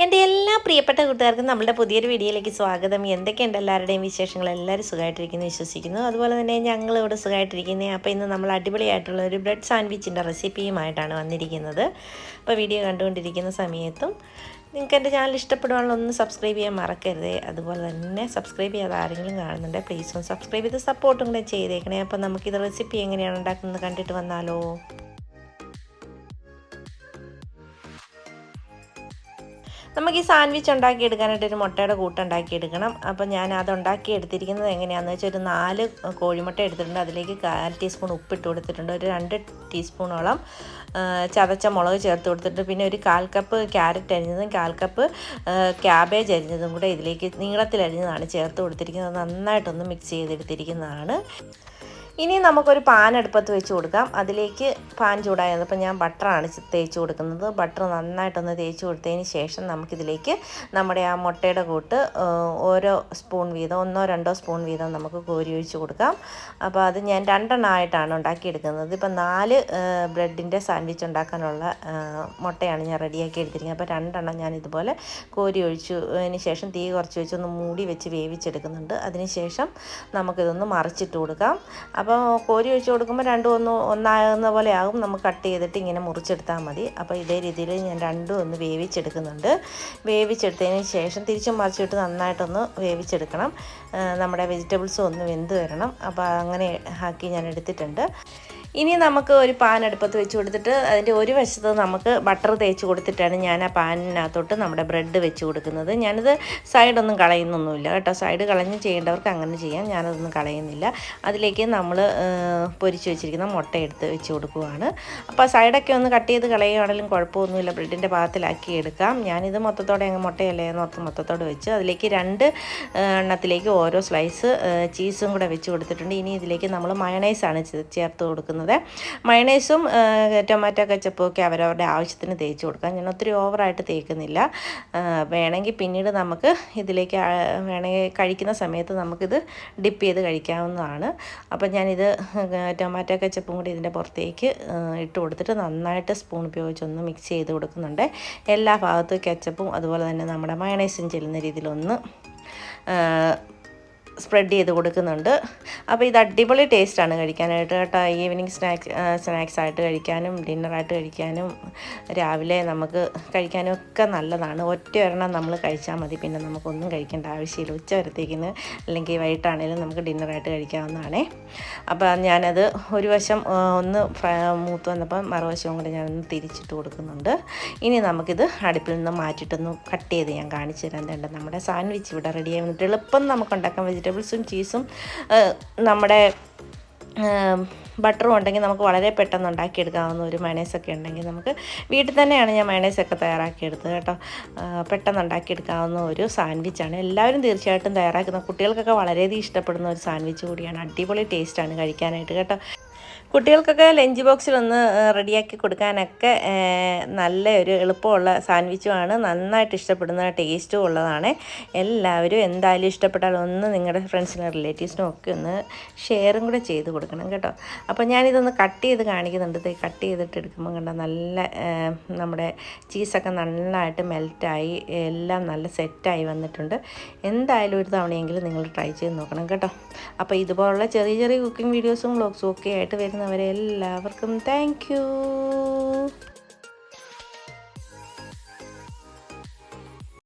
എൻ്റെ എല്ലാ പ്രിയപ്പെട്ട കൂട്ടുകാർക്കും നമ്മുടെ പുതിയൊരു വീഡിയോയിലേക്ക് സ്വാഗതം. എന്തൊക്കെയുണ്ട് എല്ലാവരുടെയും വിശേഷങ്ങൾ? എല്ലാവരും സുഖമായിട്ടിരിക്കുന്നു വിശ്വസിക്കുന്നു. അതുപോലെ തന്നെ ഞങ്ങളിവിടെ സുഖമായിട്ടിരിക്കുന്നത്. അപ്പോൾ ഇന്ന് നമ്മൾ അടിപൊളിയായിട്ടുള്ള ഒരു ബ്രെഡ് സാൻഡ്വിച്ചിൻ്റെ റെസിപ്പിയുമായിട്ടാണ് വന്നിരിക്കുന്നത്. അപ്പോൾ വീഡിയോ കണ്ടുകൊണ്ടിരിക്കുന്ന സമയത്തും നിങ്ങൾക്ക് എൻ്റെ ചാനൽ ഇഷ്ടപ്പെടുവാണെങ്കിൽ ഒന്ന് സബ്സ്ക്രൈബ് ചെയ്യാൻ മറക്കരുത്. അതുപോലെ തന്നെ സബ്സ്ക്രൈബ് ചെയ്യാതെ ആരെങ്കിലും കാണുന്നുണ്ടെങ്കിൽ പ്ലീസ് ഒന്ന് സബ്സ്ക്രൈബ് ചെയ്ത് സപ്പോർട്ടും കൂടെ ചെയ്തേക്കണേ. അപ്പോൾ നമുക്കിത് റെസിപ്പി എങ്ങനെയാണ് ഉണ്ടാക്കുന്നത് കണ്ടിട്ട് വന്നാലോ? നമുക്ക് ഈ സാൻഡ്വിച്ച് ഉണ്ടാക്കിയെടുക്കാനായിട്ട് ഒരു മുട്ടയുടെ കൂട്ടുണ്ടാക്കിയെടുക്കണം. അപ്പോൾ ഞാൻ അത് ഉണ്ടാക്കിയെടുത്തിരിക്കുന്നത് എങ്ങനെയാണെന്ന് വെച്ചാൽ ഒരു 4 കോഴിമുട്ട എടുത്തിട്ടുണ്ട്. അതിലേക്ക് 1/4 ടീസ്പൂൺ ഉപ്പിട്ട് കൊടുത്തിട്ടുണ്ട്. ഒരു 2 ടീസ്പൂണോളം ചതച്ച മുളക് ചേർത്ത് കൊടുത്തിട്ടുണ്ട്. പിന്നെ ഒരു 1/4 കപ്പ് ക്യാരറ്റ് അരിഞ്ഞതും 1/4 കപ്പ് ക്യാബേജ് അരിഞ്ഞതും കൂടെ ഇതിലേക്ക് നീളത്തിലരിഞ്ഞതാണ് ചേർത്ത് കൊടുത്തിരിക്കുന്നത്. നന്നായിട്ടൊന്ന് മിക്സ് ചെയ്തെടുത്തിരിക്കുന്നതാണ്. ഇനി നമുക്കൊരു പാൻ അടുപ്പത്ത് വെച്ച് കൊടുക്കാം. അതിലേക്ക് പാൻ ചൂടായത് അപ്പോൾ ഞാൻ ബട്ടറാണ് തേച്ച് കൊടുക്കുന്നത്. ബട്ടർ നന്നായിട്ടൊന്ന് തേച്ച് കൊടുത്തതിന് ശേഷം നമുക്കിതിലേക്ക് നമ്മുടെ ആ മുട്ടയുടെ കൂട്ട് ഓരോ സ്പൂൺ വീതം 1-2 സ്പൂൺ വീതം നമുക്ക് കോരി ഒഴിച്ച് കൊടുക്കാം. അപ്പോൾ അത് ഞാൻ 2 എണ്ണമായിട്ടാണ് ഉണ്ടാക്കിയെടുക്കുന്നത്. ഇപ്പം 4 ബ്രെഡിൻ്റെ സാൻഡ്വിച്ച് ഉണ്ടാക്കാനുള്ള മുട്ടയാണ് ഞാൻ റെഡിയാക്കി എടുത്തിരിക്കുന്നത്. അപ്പോൾ 2 എണ്ണം ഞാൻ ഇതുപോലെ കോരി ഒഴിച്ചതിന് ശേഷം തീ കുറച്ച് വെച്ചൊന്ന് മൂടി വെച്ച് വേവിച്ചെടുക്കുന്നുണ്ട്. അതിന് ശേഷം നമുക്കിതൊന്ന് മറിച്ചിട്ട് കൊടുക്കാം. അപ്പോൾ കോരി ഒഴിച്ച് കൊടുക്കുമ്പോൾ രണ്ടും ഒന്നാകുന്ന പോലെ ആകും. നമുക്ക് കട്ട് ചെയ്തിട്ട് ഇങ്ങനെ മുറിച്ചെടുത്താൽ മതി. അപ്പോൾ ഇതേ രീതിയിൽ ഞാൻ രണ്ടും ഒന്ന് വേവിച്ചെടുക്കുന്നുണ്ട്. വേവിച്ചെടുത്തതിന് ശേഷം തിരിച്ചും മറിച്ചിട്ട് നന്നായിട്ടൊന്ന് വേവിച്ചെടുക്കണം. നമ്മുടെ വെജിറ്റബിൾസും ഒന്ന് വെന്ത് വരണം. അപ്പോൾ അങ്ങനെ ആക്കി ഞാൻ എടുത്തിട്ടുണ്ട്. ഇനി നമുക്ക് ഒരു പാൻ അടുപ്പത്ത് വെച്ച് കൊടുത്തിട്ട് അതിൻ്റെ ഒരു വശത്ത് നമുക്ക് ബട്ടർ തേച്ച് കൊടുത്തിട്ടാണ് ഞാൻ ആ പാനിനകത്തോട്ട് നമ്മുടെ ബ്രെഡ് വെച്ച് കൊടുക്കുന്നത്. ഞാനിത് സൈഡൊന്നും കളയുന്നൊന്നുമില്ല കേട്ടോ. സൈഡ് കളഞ്ഞ് ചെയ്യേണ്ടവർക്ക് അങ്ങനെ ചെയ്യാം. ഞാനതൊന്നും കളയുന്നില്ല. അതിലേക്ക് നമ്മൾ പൊരിച്ച് വെച്ചിരിക്കുന്ന മുട്ട എടുത്ത് വെച്ച് കൊടുക്കുകയാണ്. അപ്പോൾ സൈഡൊക്കെ ഒന്ന് കട്ട് ചെയ്ത് കളയുകയാണെങ്കിലും കുഴപ്പമൊന്നുമില്ല. ബ്രെഡിൻ്റെ പാകത്തിലാക്കി എടുക്കാം. ഞാനിത് മൊത്തത്തോടെ അങ്ങ് മുട്ടയല്ലേ എന്നോർത്ത് മൊത്തത്തോടെ വെച്ച് അതിലേക്ക് 2 എണ്ണത്തിലേക്ക് ഓരോ സ്ലൈസ് ചീസും കൂടെ വെച്ച് കൊടുത്തിട്ടുണ്ട്. ഇനി ഇതിലേക്ക് നമ്മൾ മയണൈസാണ് ചേർത്ത് കൊടുക്കുന്നത്. മയണൈസും ടൊമാറ്റോ കെച്ചപ്പും ഒക്കെ അവരവരുടെ ആവശ്യത്തിന് തേച്ച് കൊടുക്കാം. ഞാൻ ഒത്തിരി ഓവറായിട്ട് തേക്കുന്നില്ല. വേണമെങ്കിൽ പിന്നീട് നമുക്ക് ഇതിലേക്ക് വേണമെങ്കിൽ കഴിക്കുന്ന സമയത്ത് നമുക്കിത് ഡിപ്പ് ചെയ്ത് കഴിക്കാവുന്നതാണ്. അപ്പം ഞാനിത് ടൊമാറ്റോ കെച്ചപ്പും കൂടി ഇതിൻ്റെ പുറത്തേക്ക് ഇട്ട് കൊടുത്തിട്ട് നന്നായിട്ട് സ്പൂൺ ഉപയോഗിച്ചൊന്ന് മിക്സ് ചെയ്ത് കൊടുക്കുന്നുണ്ട്. എല്ലാ ഭാഗത്തും കെച്ചപ്പും അതുപോലെ തന്നെ നമ്മുടെ മയണൈസും ചെല്ലുന്ന രീതിയിലൊന്ന് സ്പ്രെഡ് ചെയ്ത് കൊടുക്കുന്നുണ്ട്. അപ്പോൾ ഇത് അടിപൊളി ടേസ്റ്റാണ് കഴിക്കാനായിട്ട് കേട്ടോ. ഈവനിങ് സ്നാക്സ് ആയിട്ട് കഴിക്കാനും ഡിന്നറായിട്ട് കഴിക്കാനും രാവിലെ നമുക്ക് കഴിക്കാനും ഒക്കെ നല്ലതാണ്. ഒരെണ്ണം നമ്മൾ കഴിച്ചാൽ മതി. പിന്നെ നമുക്കൊന്നും കഴിക്കേണ്ട ആവശ്യമില്ല. ഉച്ച വരത്തേക്കിന് അല്ലെങ്കിൽ വൈകിട്ടാണെങ്കിലും നമുക്ക് ഡിന്നറായിട്ട് കഴിക്കാവുന്നതാണേ. അപ്പോൾ ഞാനത് ഒരു വശം ഒന്ന് മൂത്ത് വന്നപ്പോൾ മറുവശവും കൂടെ ഞാനൊന്ന് തിരിച്ചിട്ട് കൊടുക്കുന്നുണ്ട്. ഇനി നമുക്കിത് അടുപ്പിൽ നിന്ന് മാറ്റിയിട്ടൊന്ന് കട്ട് ചെയ്ത് ഞാൻ കാണിച്ചു തരാൻ തേണ്ട നമ്മുടെ സാൻഡ്വിച്ച് ഇവിടെ റെഡി ആയി വന്നിട്ട് എളുപ്പം നമുക്ക് ഉണ്ടാക്കാൻ വെജിറ്റബിൾസും ചീസും നമ്മുടെ ബട്ടറും ഉണ്ടെങ്കിൽ നമുക്ക് വളരെ പെട്ടെന്ന് ഉണ്ടാക്കിയെടുക്കാവുന്ന ഒരു മയണൈസൊക്കെ ഉണ്ടെങ്കിൽ നമുക്ക് വീട്ടിൽ തന്നെയാണ് ഞാൻ മയണൈസൊക്കെ തയ്യാറാക്കിയെടുത്തത് കേട്ടോ. പെട്ടെന്ന് ഉണ്ടാക്കിയെടുക്കാവുന്ന ഒരു സാൻഡ്വിച്ചാണ്. എല്ലാവരും തീർച്ചയായിട്ടും തയ്യാറാക്കുന്ന കുട്ടികൾക്കൊക്കെ വളരെയധികം ഇഷ്ടപ്പെടുന്ന ഒരു സാൻഡ്വിച്ച് കൂടിയാണ്. അടിപൊളി ടേസ്റ്റാണ് കഴിക്കാനായിട്ട് കേട്ടോ. കുട്ടികൾക്കൊക്കെ ലഞ്ച് ബോക്സിലൊന്ന് റെഡിയാക്കി കൊടുക്കാനൊക്കെ നല്ല ഒരു എളുപ്പമുള്ള സാൻഡ്വിച്ചുമാണ്. നന്നായിട്ട് ഇഷ്ടപ്പെടുന്ന ടേസ്റ്റും ഉള്ളതാണ്. എല്ലാവരും എന്തായാലും ഇഷ്ടപ്പെട്ടാൽ ഒന്ന് നിങ്ങളുടെ ഫ്രണ്ട്സിനും റിലേറ്റീവ്സിനും ഒക്കെ ഒന്ന് ഷെയറും കൂടെ ചെയ്ത് കൊടുക്കണം കേട്ടോ. അപ്പോൾ ഞാനിതൊന്ന് കട്ട് ചെയ്ത് കാണിക്കുന്നുണ്ട്. കട്ട് ചെയ്തിട്ട് എടുക്കുമ്പോൾ കണ്ട നല്ല നമ്മുടെ ചീസൊക്കെ നന്നായിട്ട് മെൽറ്റായി എല്ലാം നല്ല സെറ്റായി വന്നിട്ടുണ്ട്. എന്തായാലും ഒരു തവണയെങ്കിലും നിങ്ങൾ ട്രൈ ചെയ്ത് നോക്കണം കേട്ടോ. അപ്പോൾ ഇതുപോലുള്ള ചെറിയ ചെറിയ കുക്കിംഗ് വീഡിയോസും വ്ളോഗ്സും ഒക്കെ ആയിട്ട് വരുന്നവരെ എല്ലാവർക്കും താങ്ക് യു.